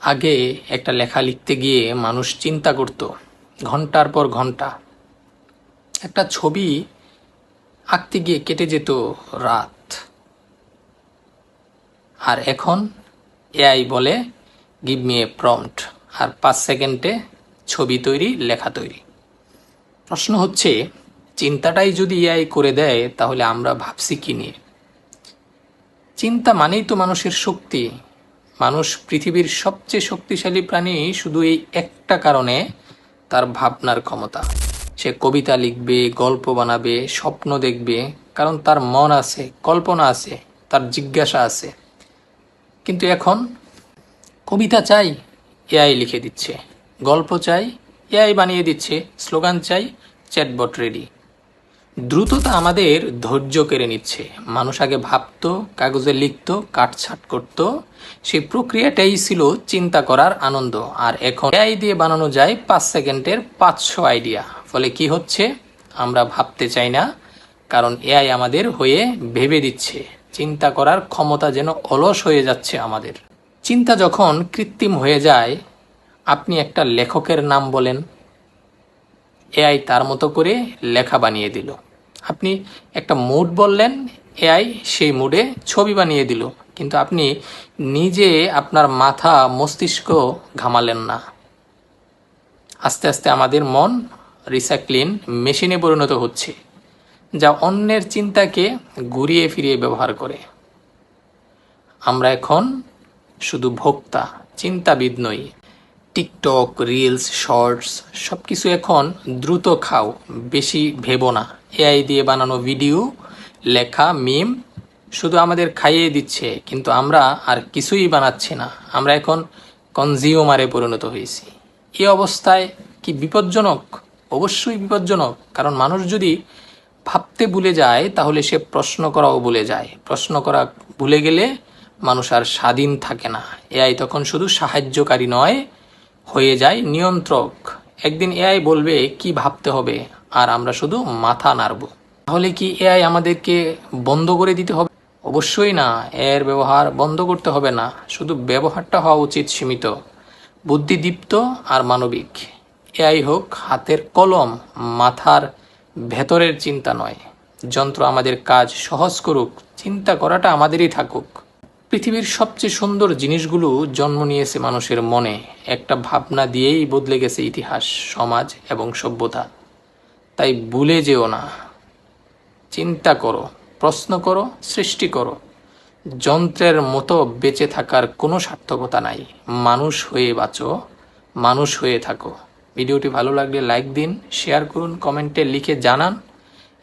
আগে একটা লেখা লিখতে গিয়ে মানুষ চিন্তা করত ঘন্টার পর ঘন্টা। একটা ছবি আঁকতে গিয়ে কেটে যেত রাত। আর এখন এআই বলে গিভ মি এ প্রম্পট, আর 5 সেকেন্ডে ছবি তৈরি, লেখা তৈরি। প্রশ্ন হচ্ছে, চিন্তাটাই যদি এআই করে দেয় তাহলে আমরা ভাবছি কি নিয়ে? চিন্তা মানেই তো মানুষের শক্তি। মানুষ পৃথিবীর সবচেয়ে শক্তিশালী প্রাণী শুধু এই একটা কারণে, তার ভাবনার ক্ষমতা। সে কবিতা লিখবে, গল্প বানাবে, স্বপ্ন দেখবে, কারণ তার মন আছে, কল্পনা আছে, তার জিজ্ঞাসা আছে। কিন্তু এখন কবিতা চাই, এআই লিখে দিচ্ছে। গল্প চাই, এআই বানিয়ে দিচ্ছে। স্লোগান চাই, চ্যাটবট রেডি। দ্রুততা আমাদের ধৈর্য কেড়ে নিচ্ছে। মানুষ আগে ভাবতো, কাগজে লিখতো, কাটছাট করত। সেই প্রক্রিয়াটাই ছিল চিন্তা করার আনন্দ। আর এখন এআই দিয়ে বানানো যায় 5 সেকেন্ডের 500 আইডিয়া। ফলে কি হচ্ছে? আমরা ভাবতে চাই না, কারণ এআই আমাদের হয়ে ভেবে দিচ্ছে। চিন্তা করার ক্ষমতা যেন অলস হয়ে যাচ্ছে আমাদের। চিন্তা যখন কৃত্রিম হয়ে যায়, আপনি একটা লেখকের নাম বলেন, এআই তার মতো করে লেখা বানিয়ে দিল। আপনি একটা মুড বললেন, এআই সেই মুডে ছবি বানিয়ে দিল। কিন্তু আপনি নিজে আপনার মাথা, মস্তিষ্ক ঘামালেন না। আস্তে আস্তে আমাদের মন রিসাইক্লিং মেশিনে পরিণত হচ্ছে, যা অন্যের চিন্তাকে ঘুরিয়ে ফিরিয়ে ব্যবহার করে। আমরা এখন শুধু ভোক্তা, চিন্তাবিদ নই। টিকটক, রিলস, শর্টস সব কিছু এখন দ্রুত খাও, বেশি ভেবো না। এআই দিয়ে বানানো ভিডিও, লেখা, মিম শুধু আমাদের খাইয়ে দিচ্ছে, কিন্তু আমরা আর কিছুই বানাচ্ছি না। আমরা এখন কনজিউমারে পরিণত হয়েছি। এই অবস্থায় কি বিপজ্জনক? অবশ্যই বিপজ্জনক। কারণ মানুষ যদি ভাবতে ভুলে যায়, তাহলে সে প্রশ্ন করাও ভুলে যায়। প্রশ্ন করা ভুলে গেলে মানুষ আর স্বাধীন থাকে না। এআই তখন শুধু সাহায্যকারী নয়, হয়ে যায় নিয়ন্ত্রক। একদিন এআই বলবে কি ভাবতে হবে, আর আমরা শুধু মাথা নাড়ব। তাহলে কি এআই আমাদেরকে বন্ধ করে দিতে হবে? অবশ্যই না। এর ব্যবহার বন্ধ করতে হবে না, শুধু ব্যবহারটা হওয়া উচিত সীমিত, বুদ্ধিদীপ্ত আর মানবিক। এআই হোক হাতের কলম, মাথার ভেতরের চিন্তা নয়। যন্ত্র আমাদের কাজ সহজ করুক, চিন্তা করাটা আমাদেরই থাকুক। পৃথিবীর সবচেয়ে সুন্দর জিনিসগুলো জন্ম নিয়েছে মানুষের মনে। একটা ভাবনা দিয়েই বদলে গেছে ইতিহাস, সমাজ এবং সভ্যতা। তাই ভুলে যেও না। চিন্তা করো, প্রশ্ন করো, সৃষ্টি করো। যন্ত্রের মতো বেঁচে থাকার কোনো সার্থকতা নাই। মানুষ হয়ে বাঁচো, মানুষ হয়ে থাকো। ভিডিওটি ভালো লাগলে লাইক দিন, শেয়ার করুন, কমেন্টে লিখে জানান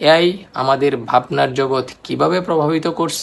এআই আমাদের ভাবনার জগৎ কিভাবে প্রভাবিত করছে।